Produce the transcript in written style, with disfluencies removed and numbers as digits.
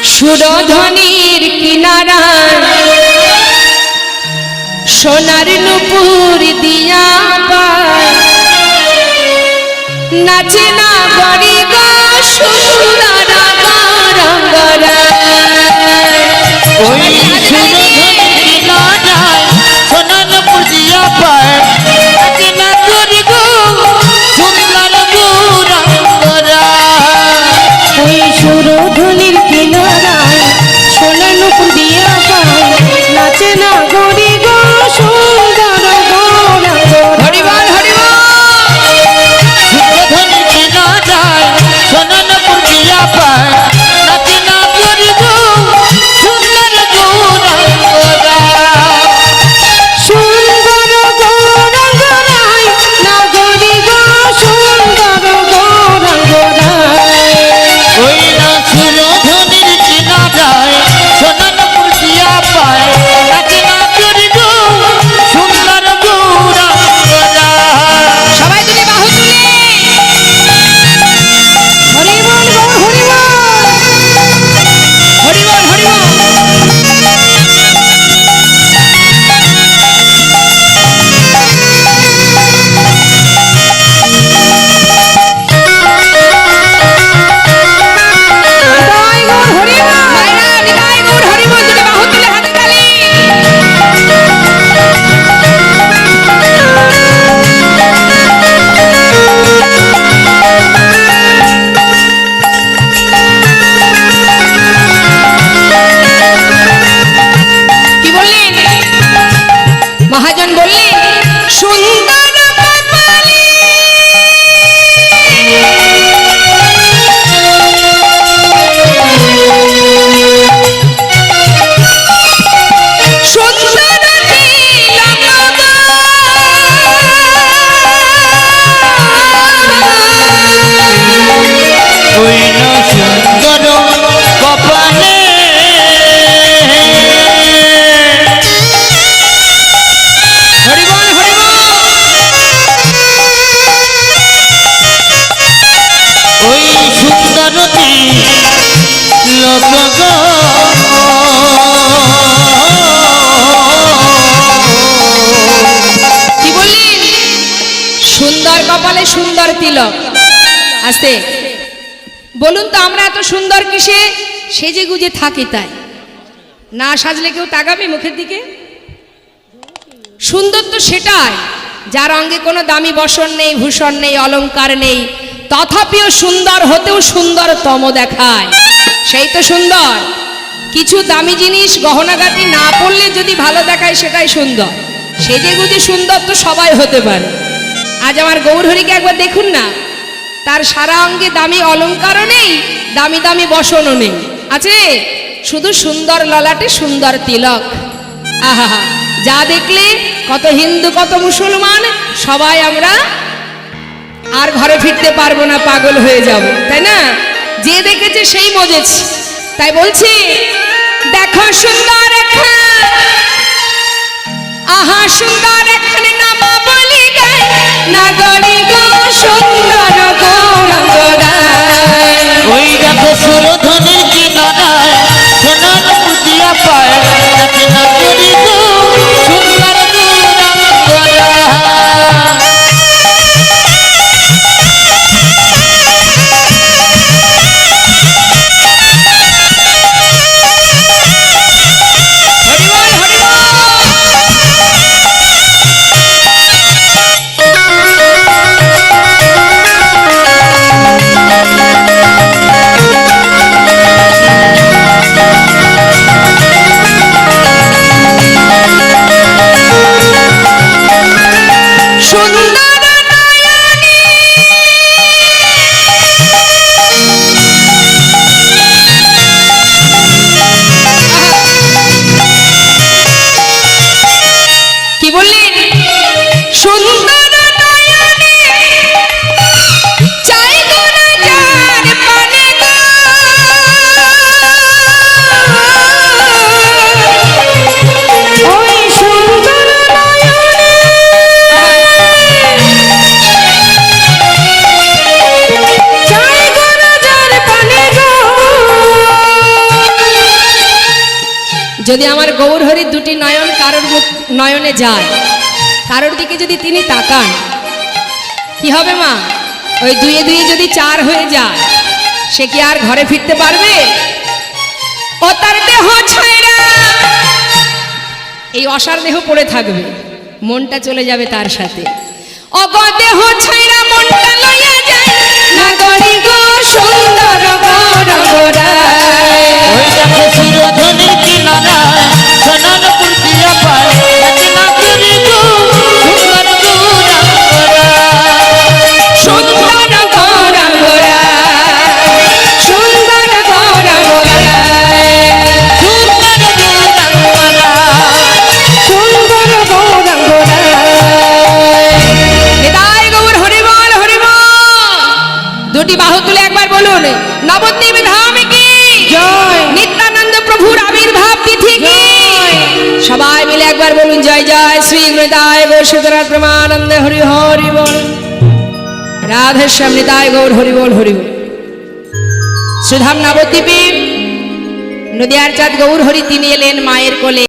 সুরধনির কিনারা সোনার নুপুর দিয়া পায় নাচে না গরি গো সুন্দর গরঙ্গরা ওই সুরধনির কিনারায় সোনার নুপুর দিয়া পায় নাচে না গরি গো সুন্দর গরঙ্গরা ওই সুরধনির কিনারায় সোনার নুপুর দিয়া পায় নাচে না গরি গো সুন্দর গরঙ্গরা হরিবল হরিবল সুরধনির কিনারায় সোনার নুপুর দিয়া পায় নাচে না গরি গো সুন্দর গরঙ্গরা সুন্দর গরঙ্গরায় না গরি গো সুন্দর গরঙ্গরায় ওই না সুরধনির কিনারায় সোনার নুপুর দিয়া পায় নাচে না গরি গো সুন্দর গরঙ্গরা সবাই তুলে বাহু তুলে হরিবল গৌর হরিবল হরিবল হরিবল বিদায় গৌর হরিবল মায়েরা বিদায় গৌর হরিবল তুলে বাহু তুলে হাতে তালি কি বললেন মহাজন বললেন সুন্দর কপালে সুন্দর তিলক ওই না সুন্দর কপালে হরিবল হরিবল ওই সুন্দরতী লোক কি বললেন সুন্দর কপালে সুন্দর তিলক আস্তে বলুন তো আমরা এত সুন্দর কিসে সেজে গুজে থাকি তাই না সাজলে কেউ তাকাবে মুখের দিকে সুন্দর তো সেটাই যার অঙ্গে কোনো দামি বসন নেই ভূষণ নেই অলংকার নেই তথাপিও সুন্দর হতেও সুন্দরতম দেখায় সেই তো সুন্দর কিছু দামি জিনিস গহনাগাটি না পড়লে যদি ভালো দেখায় সেটাই সুন্দর সেজে গুজে সুন্দর তো সবাই হতে পারে আজ আমার গৌরহরিকে একবার দেখুন না তার সারা অঙ্গে দামি অলংকারও নেই দামি দামি বসনও নেই আছে শুধু সুন্দর ললাটে সুন্দর তিলক আহা যা দেখলে কত হিন্দু কত মুসলমান সবাই আমরা আর ঘরে ফিরতে পারবো না পাগল হয়ে যাব তাই না যে দেখেছে সেই মজেছে তাই বলছি দেখো সুন্দর আহা সুন্দর এখানে নামা বলি গায় নাগরি গো সুন্দর গৌরঙ্গরায় ওই দেখো সুরধনির কিনারায় সোনার নুপুর দিয়া পায় নাচে না গরি গো সুন্দর গরঙ্গরা হরিবল হরিবল যদি আমার গৌর হরির দুটি নয়ন কারোর নয়নে যায়, কারোর দিকে যদি তিনি তাকান, কি হবে মা? ওই দুয়ে দুয়ে যদি 4 হয়ে যায়, সে কি আর ঘরে ফিরতে পারবে? ও তার দেহ ছাইরা এই অসার দেহ পড়ে থাকবে, মনটা চলে যাবে তার সাথে। অগ দেহ ছাইরা মনটা লইয়া যায় না গরি গো সুন্দর গৌরঙ্গরায়। ওই দেখো চিরধনির কিনারায় সোনারপুর দিয়া পায় নাচে না করি গো সুন্দর গৌরাঙ্গরায়। সুন্দর গৌরঙ্গরায়, সুন্দর গৌরঙ্গরায়, সুন্দর গৌরাঙ্গরায়। সুন্দর গৌরঙ্গরায়। নিতাই গৌর হরি বল, হরি বল। দুটি বাহু তুলে একবার বলুন, নবদ্বীপ ধামে কি জয়। নিত্যানন্দ প্রভুর আবির্ভাব তিথি কি? সবাই মিলে একবার বলুন, জয় জয় শ্রী নিতাই গৌর সুতরাং প্রেমানন্দে হরি হরি বল। রাধেশ্যাম নিতাই গৌর হরি বল, হরি বল। সুধাম নবদ্বীপে নদিয়ার চাঁদ গৌর হরি তিনি এলেন মায়ের কোলে।